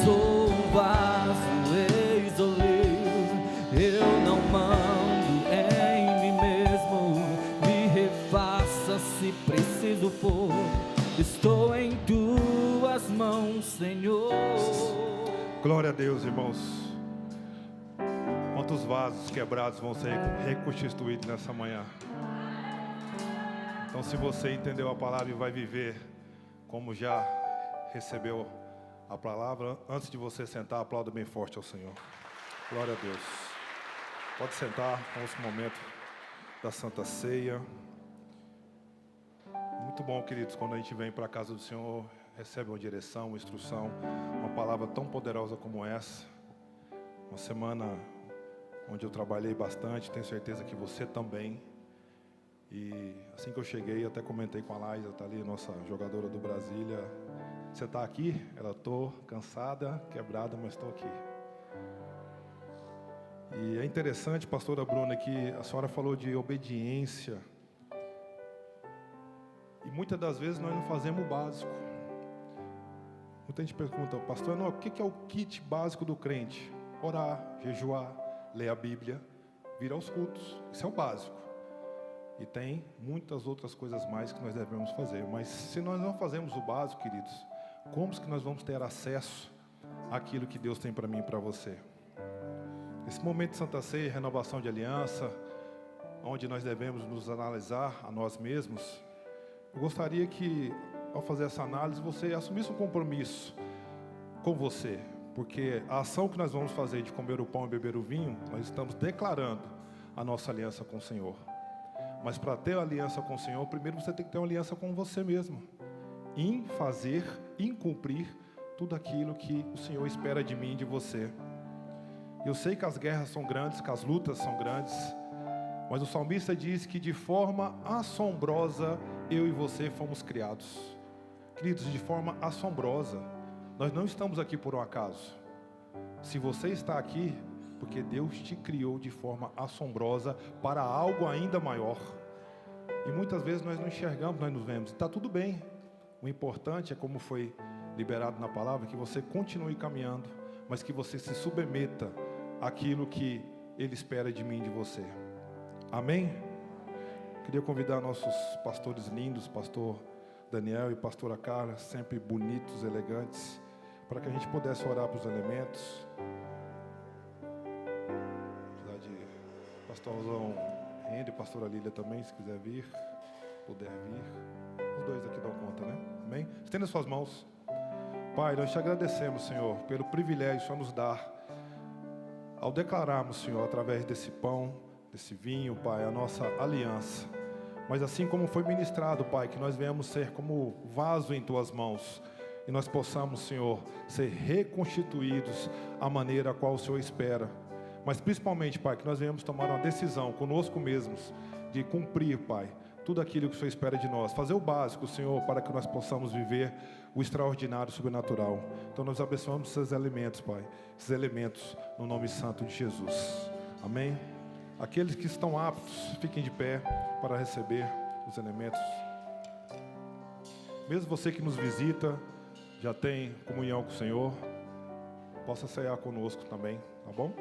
Sou um vaso, eis oleiro, eu não mando em mim mesmo. Me refaça se preciso for, estou em tuas mãos, Senhor. Glória a Deus, irmãos. Quantos vasos quebrados vão ser reconstituídos nessa manhã? Então, se você entendeu a palavra e vai viver como já recebeu a palavra, antes de você sentar, aplauda bem forte ao Senhor. Glória a Deus. Pode sentar, vamos no momento da Santa Ceia. Muito bom, queridos, quando a gente vem para a casa do Senhor, recebe uma direção, uma instrução, uma palavra tão poderosa como essa. Uma semana onde eu trabalhei bastante, tenho certeza que você também. E assim que eu cheguei, até comentei com a Laísa, tá ali, nossa jogadora do Brasília. Você está aqui? Ela: tô cansada, quebrada, mas estou aqui. E é interessante, pastora Bruna, que a senhora falou de obediência. E muitas das vezes nós não fazemos o básico. Muita gente pergunta: pastor, não, o que é o kit básico do crente? Orar, jejuar, ler a Bíblia, vir aos cultos. Isso é o básico. E tem muitas outras coisas mais que nós devemos fazer. Mas se nós não fazemos o básico, queridos, como que nós vamos ter acesso àquilo que Deus tem para mim e para você? Esse momento de Santa Ceia, renovação de aliança, onde nós devemos nos analisar a nós mesmos, eu gostaria que, ao fazer essa análise, você assumisse um compromisso com você. Porque a ação que nós vamos fazer de comer o pão e beber o vinho, nós estamos declarando a nossa aliança com o Senhor. Mas para ter aliança com o Senhor, primeiro você tem que ter uma aliança com você mesmo. Em fazer, em cumprir tudo aquilo que o Senhor espera de mim e de você. Eu sei que as guerras são grandes, que as lutas são grandes, mas o salmista diz que de forma assombrosa eu e você fomos criados. Queridos, de forma assombrosa. Nós não estamos aqui por um acaso. Se você está aqui, porque Deus te criou de forma assombrosa para algo ainda maior. E muitas vezes nós não enxergamos, nós nos vemos. Está tudo bem. O importante é, como foi liberado na palavra, que você continue caminhando, mas que você se submeta àquilo que Ele espera de mim e de você. Amém? Queria convidar nossos pastores lindos, pastor Daniel e pastora Carla, sempre bonitos, elegantes, para que a gente pudesse orar para os elementos. Apesar de pastorzão Henry e pastora Lília também, se quiser vir, puder vir. Os dois aqui dão conta, né? Amém? Estenda suas mãos. Pai, nós te agradecemos, Senhor, pelo privilégio que o Senhor nos dá ao declararmos, Senhor, através desse pão, desse vinho, Pai, a nossa aliança. Mas assim como foi ministrado, Pai, que nós venhamos ser como vaso em Tuas mãos e nós possamos, Senhor, ser reconstituídos à maneira a qual o Senhor espera. Mas principalmente, Pai, que nós venhamos tomar uma decisão conosco mesmos de cumprir, Pai, tudo aquilo que o Senhor espera de nós. Fazer o básico, Senhor, para que nós possamos viver o extraordinário, sobrenatural. Então nós abençoamos esses elementos, Pai, esses elementos no nome santo de Jesus. Amém? Aqueles que estão aptos, fiquem de pé para receber os elementos. Mesmo você que nos visita, já tem comunhão com o Senhor, possa ceiar conosco também, tá bom?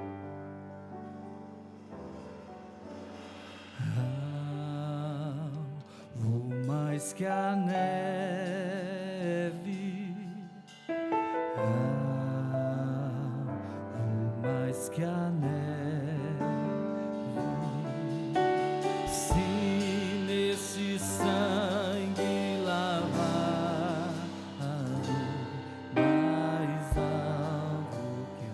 Vou mais que a neve, vou mais que a neve. Se nesse sangue lavado, mais alvo que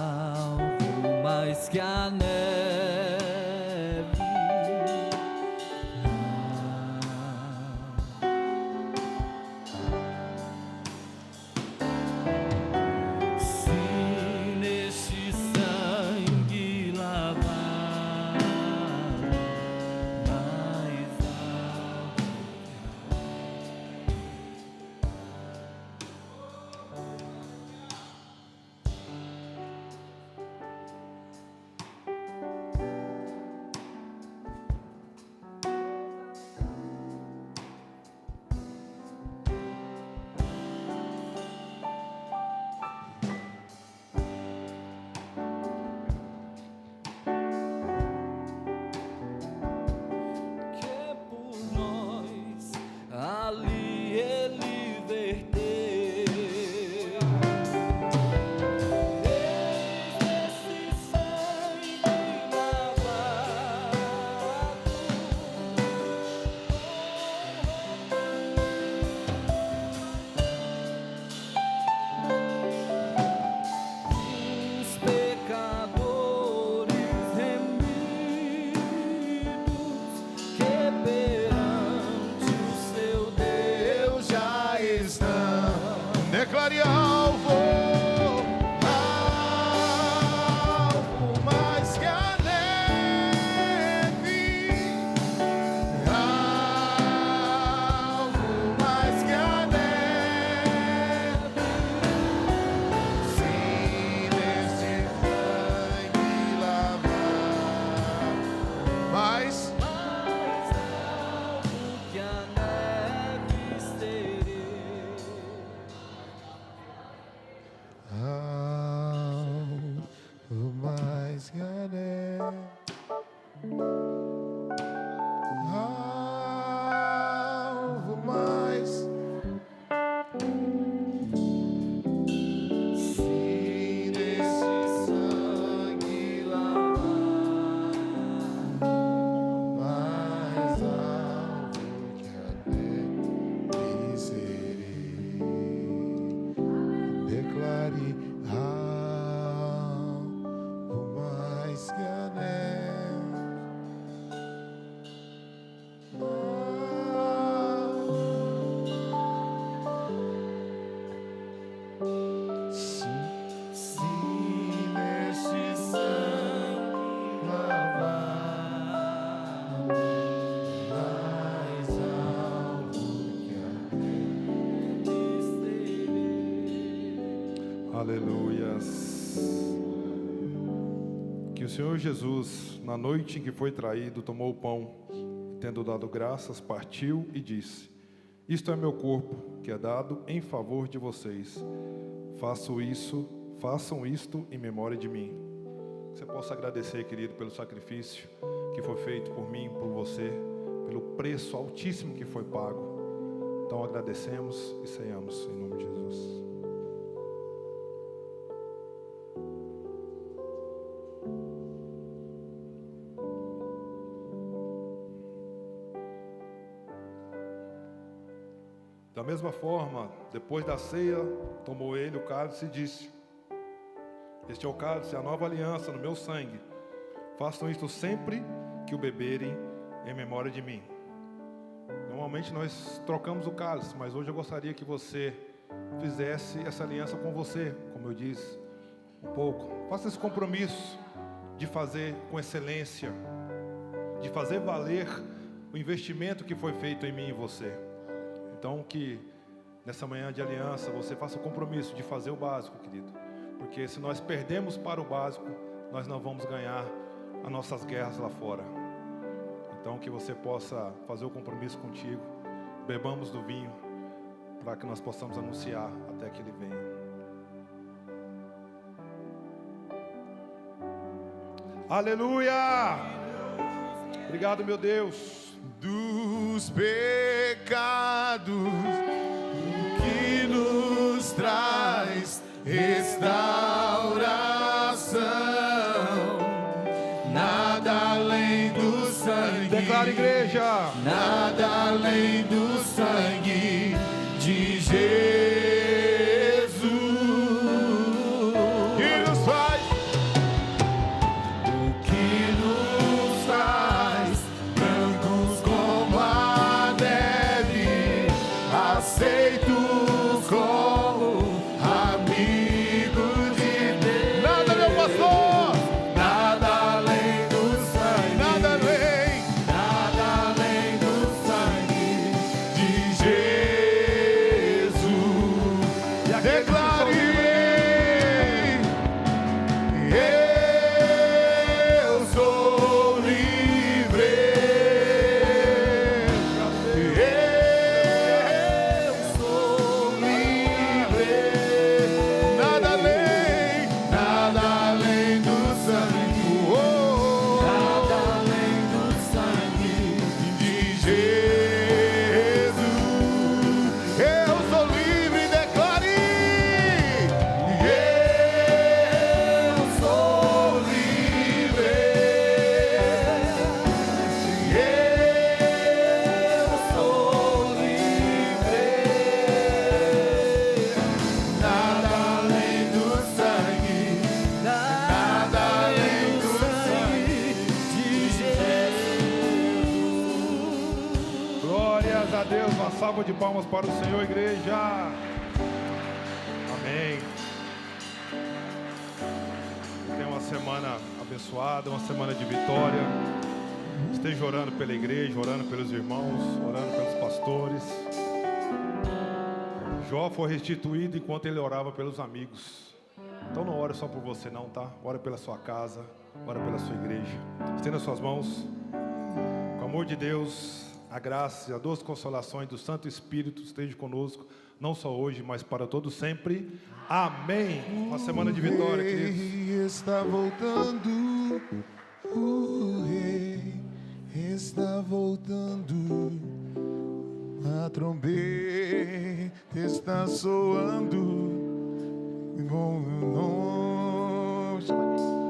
alvo mais que a neve. Se neste sangue lavado, mais alvo que por nós ali ele verteu. Esse sangue lavado, os pecadores remidos que perante o seu Deus já estão. Declare alvo, alvo mais que a neve, alvo mais que a neve. Se neste sangue lavar, mais alvo que a neve serei. alvo mais que a neve, alvo mais. Se neste sangue lavar, mais alvo que a neve serei. Declare alvo mais que a neve. Se neste sangue lavar, mais alvo que a neve serei. Aleluias. Que o Senhor Jesus, na noite em que foi traído, tomou o pão, e tendo dado graças, partiu e disse: Isto é meu corpo, que é dado em favor de vocês. Façam isto em memória de mim. Que você possa agradecer, querido, pelo sacrifício que foi feito por mim, por você, pelo preço altíssimo que foi pago. Então agradecemos e ceiamos em nome de Jesus. Da mesma forma, depois da ceia, tomou ele o cálice e disse: este é o cálice, a nova aliança no meu sangue. Façam isto sempre que o beberem em memória de mim. Normalmente nós trocamos o cálice, mas hoje eu gostaria que você fizesse essa aliança com você, como eu disse um pouco. Faça esse compromisso de fazer com excelência, de fazer valer o investimento que foi feito em mim e você. Então que nessa manhã de aliança você faça o compromisso de fazer o básico, querido. Porque se nós perdemos para o básico, nós não vamos ganhar as nossas guerras lá fora. Então que você possa fazer o compromisso contigo. Bebamos do vinho para que nós possamos anunciar até que ele venha. Aleluia! Obrigado, meu Deus. Dos pecados que nos traz restauração, nada além do sangue. Declara, igreja. Nada além do sangue de Jesus. Salva de palmas para o Senhor, igreja. Amém. Tenha uma semana abençoada, uma semana de vitória. Esteja orando pela igreja, orando pelos irmãos, orando pelos pastores. Jó foi restituído enquanto ele orava pelos amigos. Então não ore só por você não, tá? Ore pela sua casa, ore pela sua igreja. Estenda suas mãos. Com o amor de Deus, a graça e as doces consolações do Santo Espírito esteja conosco, não só hoje, mas para todos sempre. Amém. Uma semana de vitória, queridos. O rei está voltando. O rei está voltando. A trombeta está soando.